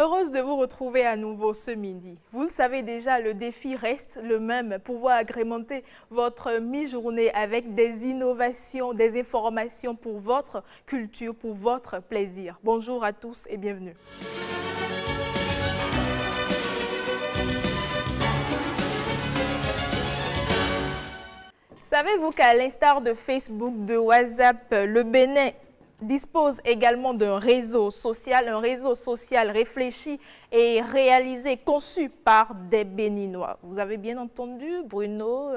Heureuse de vous retrouver à nouveau ce midi. Vous le savez déjà, le défi reste le même, pouvoir agrémenter votre mi-journée avec des innovations, des informations pour votre culture, pour votre plaisir. Bonjour à tous et bienvenue. Savez-vous qu'à l'instar de Facebook, de WhatsApp, le Bénin dispose également d'un réseau social réfléchi et réalisé, conçu par des Béninois. Vous avez bien entendu, Bruno,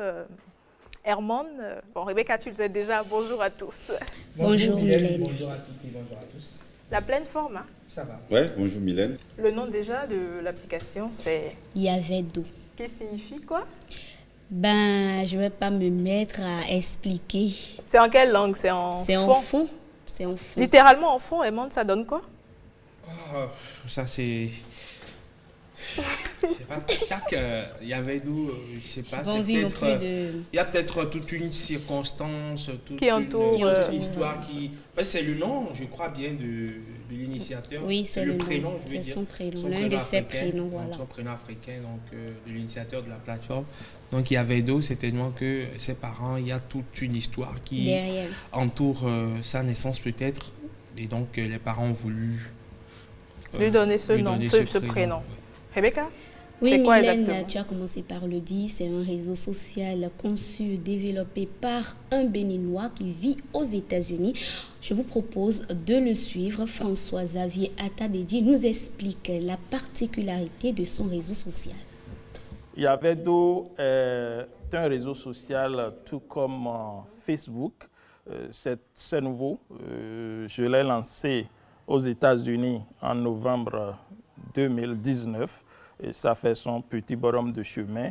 Herman. Bon, Rebecca, tu le sais déjà. Bonjour à tous. Bonjour Mylène. Bonjour à toutes et bonjour à tous. La pleine forme, hein? Ça va. Ouais, bonjour Mylène. Le nom déjà de l'application, c'est... Yavedo. Qui signifie quoi? Ben, je ne vais pas me mettre à expliquer. C'est en quelle langue? C'est en fond. C'est en fond. Littéralement en fond, Herman, ça donne quoi? Oh, ça c'est... Je sais pas, tac, il y avait d'où, je sais pas, c'est peut-être... Il y a peut-être toute une circonstance, toute qui entoure une histoire qui... C'est le nom, je crois bien, de l'initiateur. Oui, c'est le prénom, nom. je veux dire. C'est son prénom, l'un de ses prénoms, voilà. Son prénom africain, donc de l'initiateur de la plateforme. Donc il y avait d'eau, c'est tellement que ses parents, il y a toute une histoire qui derrière entoure sa naissance peut-être. Et donc les parents ont voulu... lui donner ce nom, ce prénom. Rebecca? Oui, Mylène, tu as commencé par le dire, c'est un réseau social conçu, développé par un Béninois qui vit aux États-Unis. Je vous propose de le suivre. François-Xavier Atadedi nous explique la particularité de son réseau social. Yavedo est un réseau social tout comme Facebook. C'est nouveau. Je l'ai lancé aux États-Unis en novembre 2019. Et ça fait son petit bonhomme de chemin.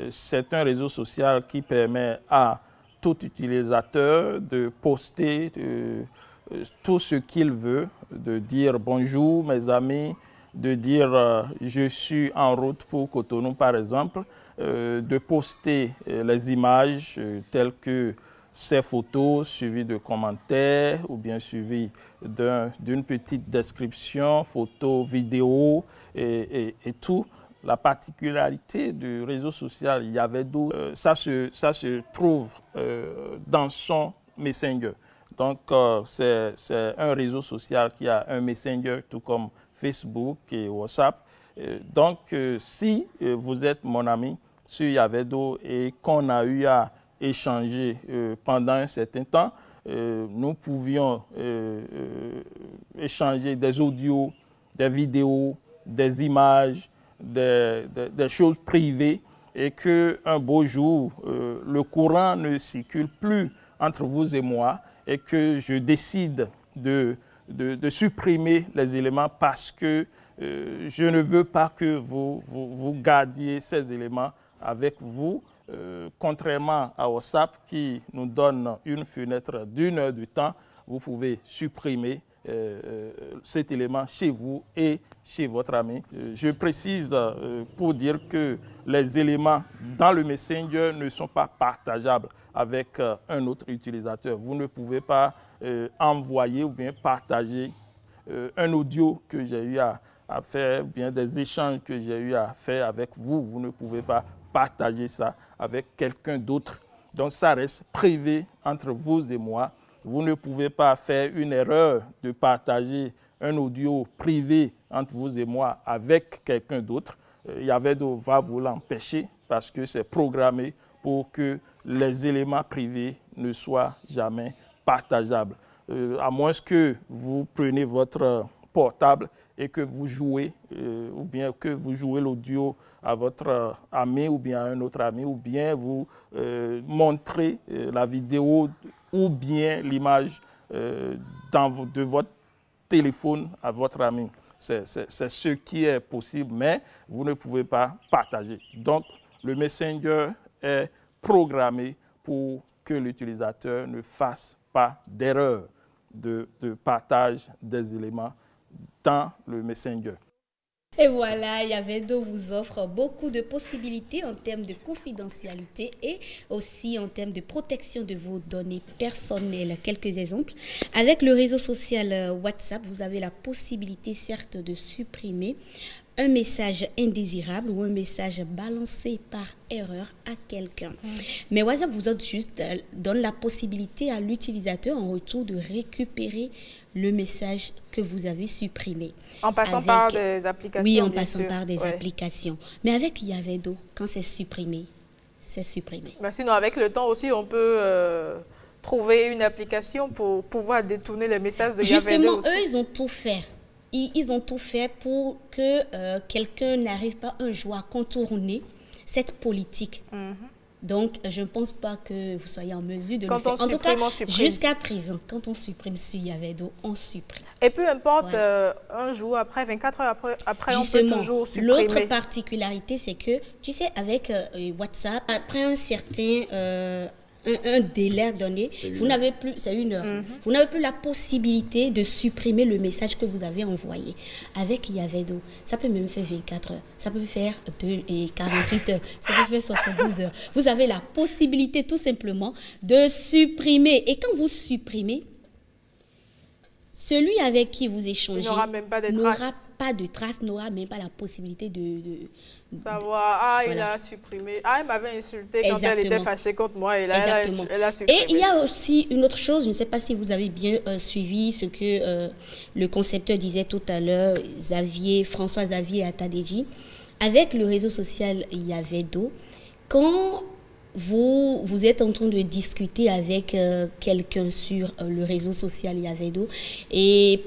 C'est un réseau social qui permet à tout utilisateur de poster tout ce qu'il veut, de dire bonjour mes amis, de dire je suis en route pour Cotonou par exemple, de poster les images telles que ces photos suivies de commentaires ou bien suivies d'une petite description, photo, vidéo et tout. La particularité du réseau social Yavedo, ça se trouve dans son Messenger. Donc, c'est un réseau social qui a un Messenger tout comme Facebook et WhatsApp. Donc, si vous êtes mon ami sur Yavedo et qu'on a eu à échanger pendant un certain temps, nous pouvions échanger des audios, des vidéos, des images, des choses privées et qu'un beau jour, le courant ne circule plus entre vous et moi et que je décide de supprimer les éléments parce que je ne veux pas que vous gardiez ces éléments avec vous. Contrairement à WhatsApp qui nous donne une fenêtre d'1 heure de temps, vous pouvez supprimer cet élément chez vous et chez votre ami. Je précise pour dire que les éléments dans le Messenger ne sont pas partageables avec un autre utilisateur. Vous ne pouvez pas envoyer ou bien partager un audio que j'ai eu à faire, ou bien des échanges que j'ai eu à faire avec vous. Vous ne pouvez pas partager ça avec quelqu'un d'autre. Donc ça reste privé entre vous et moi. Vous ne pouvez pas faire une erreur de partager un audio privé entre vous et moi avec quelqu'un d'autre. Yavedo va vous l'empêcher parce que c'est programmé pour que les éléments privés ne soient jamais partageables. À moins que vous preniez votre portable et que vous jouez, ou bien que vous jouez l'audio à votre ami ou bien à un autre ami, ou bien vous montrez la vidéo ou bien l'image de votre téléphone à votre ami. C'est ce qui est possible, mais vous ne pouvez pas partager. Donc, le Messenger est programmé pour que l'utilisateur ne fasse pas d'erreur de partage des éléments dans le Messenger. Et voilà, Yavedo vous offre beaucoup de possibilités en termes de confidentialité et aussi en termes de protection de vos données personnelles. Quelques exemples. Avec le réseau social WhatsApp, vous avez la possibilité certes de supprimer un message indésirable ou un message balancé par erreur à quelqu'un. Mais WhatsApp vous donne la possibilité à l'utilisateur en retour de récupérer le message que vous avez supprimé. En passant par des applications. Oui, en passant par des applications. Mais avec Yavedo, quand c'est supprimé, c'est supprimé. Ben sinon, avec le temps aussi, on peut trouver une application pour pouvoir détourner les messages de Yavedo. Justement, eux, ils ont tout fait. Ils ont tout fait pour que quelqu'un n'arrive pas un jour à contourner cette politique. Donc, je ne pense pas que vous soyez en mesure de le faire. En tout cas, jusqu'à présent, quand on supprime sur Yavedo, on supprime. Et peu importe, un jour après, 24 heures après, justement, on peut toujours supprimer. L'autre particularité, c'est que, tu sais, avec WhatsApp, après un certain... un délai donné, vous n'avez plus, c'est 1 heure, vous n'avez plus la possibilité de supprimer le message que vous avez envoyé. Avec Yavedo, ça peut même faire 24 heures, ça peut faire 48 heures, ça peut faire 72 heures. Vous avez la possibilité tout simplement de supprimer. Et quand vous supprimez, celui avec qui vous échangez n'aura même pas de traces, n'aura même pas la possibilité de savoir, voilà. Il a supprimé. Il m'avait insulté quand elle était fâchée contre moi et là, elle a supprimé. Et il y a aussi une autre chose, je ne sais pas si vous avez bien suivi ce que le concepteur disait tout à l'heure, François Xavier Atadeji. Avec le réseau social Yavedo, quand vous êtes en train de discuter avec quelqu'un sur le réseau social Yavedo et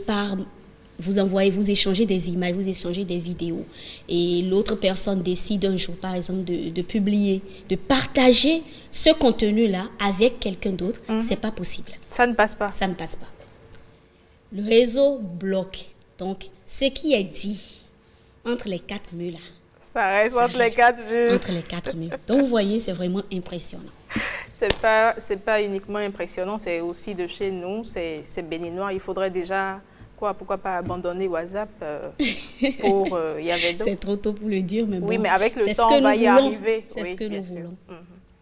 vous échangez des images, vous échangez des vidéos et l'autre personne décide un jour, par exemple, de publier, de partager ce contenu-là avec quelqu'un d'autre, c'est pas possible. Ça ne passe pas. Ça ne passe pas. Le réseau bloque. Donc, ce qui est dit entre les 4 murs là, ça reste entre les 4 murs. Entre les 4 murs. Donc, vous voyez, c'est vraiment impressionnant. C'est pas uniquement impressionnant, c'est aussi de chez nous, c'est béninois. Il faudrait déjà, pourquoi pas abandonner WhatsApp pour Yavedo. C'est trop tôt pour le dire, mais bon. Oui, mais avec le temps, on va y arriver. C'est ce que nous voulons.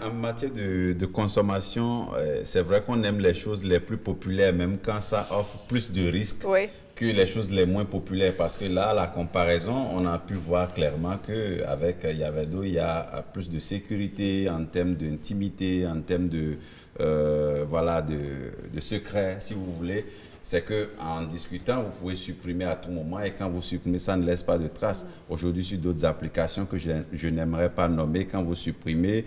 En matière de consommation, c'est vrai qu'on aime les choses les plus populaires, même quand ça offre plus de risques. Que les choses les moins populaires, parce que là, la comparaison, on a pu voir clairement qu'avec Yavedo, il y a plus de sécurité en termes d'intimité, en termes de secret, si vous voulez. C'est qu'en discutant, vous pouvez supprimer à tout moment et quand vous supprimez, ça ne laisse pas de traces. Aujourd'hui, sur d'autres applications que je n'aimerais pas nommer, quand vous supprimez,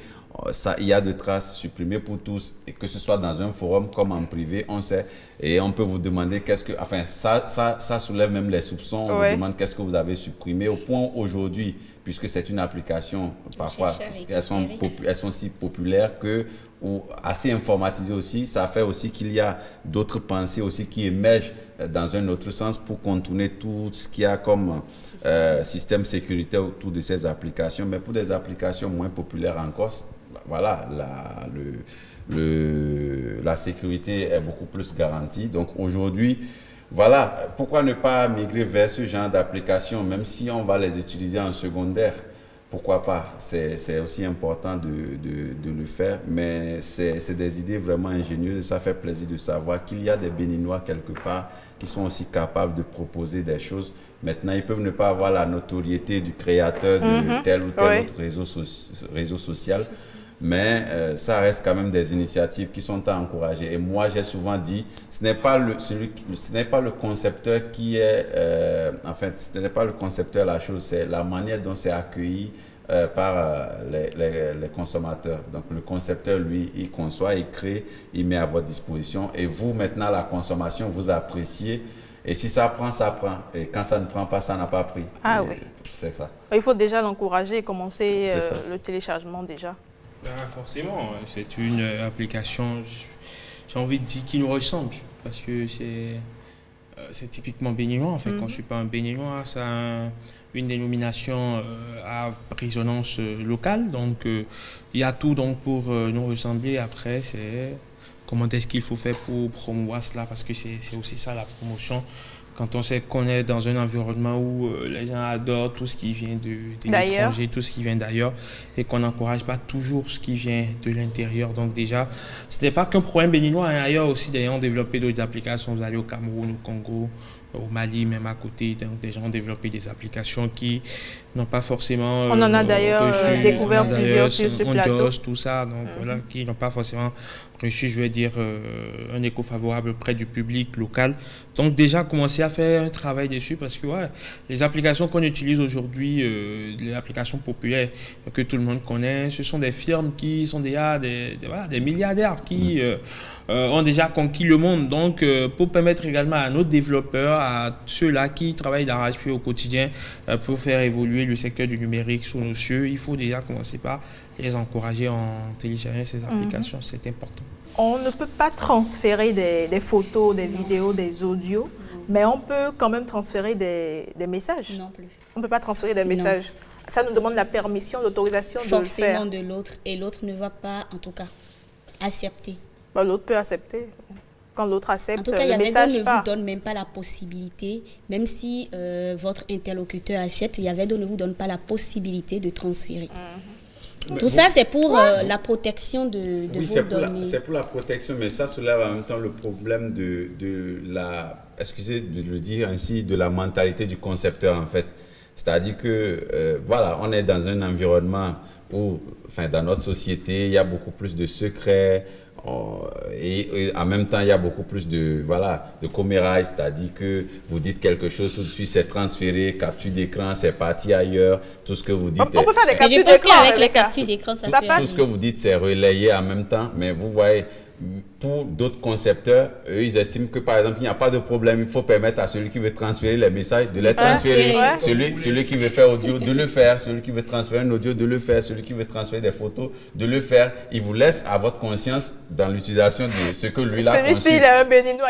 il y a de traces supprimées pour tous, et que ce soit dans un forum comme en privé, on sait. Et on peut vous demander qu'est-ce que... Enfin, ça soulève même les soupçons. On vous demande qu'est-ce que vous avez supprimé. Au point aujourd'hui, puisque c'est une application, parfois, elles sont si populaires que... ou assez informatisées aussi, ça fait aussi qu'il y a d'autres pensées aussi qui émergent dans un autre sens pour contourner tout ce qu'il y a comme système sécuritaire autour de ces applications. Mais pour des applications moins populaires encore, voilà, la sécurité est beaucoup plus garantie. Donc aujourd'hui, voilà, pourquoi ne pas migrer vers ce genre d'applications, même si on va les utiliser en secondaire? Pourquoi pas? C'est aussi important de le faire, mais c'est des idées vraiment ingénieuses et ça fait plaisir de savoir qu'il y a des Béninois quelque part qui sont aussi capables de proposer des choses. Maintenant, ils peuvent ne pas avoir la notoriété du créateur de tel ou tel autre réseau social, mais ça reste quand même des initiatives qui sont à encourager. Et moi, j'ai souvent dit, ce n'est pas le concepteur qui est... ce n'est pas le concepteur la chose, c'est la manière dont c'est accueilli par les consommateurs. Donc, le concepteur, lui, il conçoit, il crée, il met à votre disposition. Et vous, maintenant, la consommation, vous appréciez. Et si ça prend, ça prend. Et quand ça ne prend pas, ça n'a pas pris. Oui. C'est ça. Il faut déjà l'encourager et commencer le téléchargement déjà. Forcément, c'est une application, j'ai envie de dire, qui nous ressemble. Parce que c'est typiquement béninois. En fait, quand je ne suis pas un béninois, ça a une dénomination à résonance locale. Donc, il y a tout donc, pour nous ressembler. Après, c'est comment est-ce qu'il faut faire pour promouvoir cela. Parce que c'est aussi ça la promotion Quand on sait qu'on est dans un environnement où les gens adorent tout ce qui vient de l'étranger, tout ce qui vient d'ailleurs, et qu'on n'encourage pas toujours ce qui vient de l'intérieur. Donc déjà, ce n'est pas qu'un problème béninois. Hein. Ailleurs aussi, d'ailleurs, on développé d'autres applications. Vous allez au Cameroun, au Congo, au Mali, même à côté. Donc des gens ont développé des applications qui n'ont pas forcément... on en a d'ailleurs découvert plusieurs sur ce plateau. Tout ça, donc voilà, qui n'ont pas forcément reçu, je veux dire, un écho favorable auprès du public local. Donc déjà, commencer à faire un travail dessus parce que ouais, les applications qu'on utilise aujourd'hui, les applications populaires que tout le monde connaît, ce sont des firmes qui sont déjà des milliardaires qui ont déjà conquis le monde. Donc, pour permettre également à nos développeurs, à ceux-là qui travaillent d'arrache-pied au quotidien pour faire évoluer le secteur du numérique sous nos cieux, il faut déjà commencer par les encourager en téléchargeant ces applications. C'est important. On ne peut pas transférer des photos, des vidéos, des audios, mais on peut quand même transférer des messages. Non plus. On ne peut pas transférer des messages. Ça nous demande la permission, l'autorisation de le faire. Forcément de l'autre, et l'autre ne va pas, en tout cas, accepter. Bah, l'autre peut accepter. Quand l'autre accepte, en tout cas, le message Yavedo ne vous donne même pas la possibilité, même si votre interlocuteur accepte, Yavedo ne vous donne pas la possibilité de transférer. Tout ça, c'est pour la protection de vos données. C'est pour la protection, mais ça soulève en même temps le problème de la, excusez de le dire ainsi, de la mentalité du concepteur en fait. C'est-à-dire que, voilà, on est dans un environnement où, enfin, dans notre société, il y a beaucoup plus de secrets, et en même temps, il y a beaucoup plus de commérage, c'est-à-dire que vous dites quelque chose, tout de suite, c'est transféré, capture d'écran, c'est parti ailleurs, tout ce que vous dites... On peut faire des captures d'écran. Je pense qu'avec les captures d'écran, ça passe. Tout ce que vous dites, c'est relayé en même temps, mais vous voyez... Pour d'autres concepteurs, eux, ils estiment que, par exemple, il n'y a pas de problème. Il faut permettre à celui qui veut transférer les messages de les transférer. Celui qui veut faire audio, de le faire. Celui qui veut transférer un audio, de le faire. Celui qui veut transférer des photos, de le faire. Il vous laisse à votre conscience dans l'utilisation de ce que lui a conçu. Celui-ci, il est un béninois.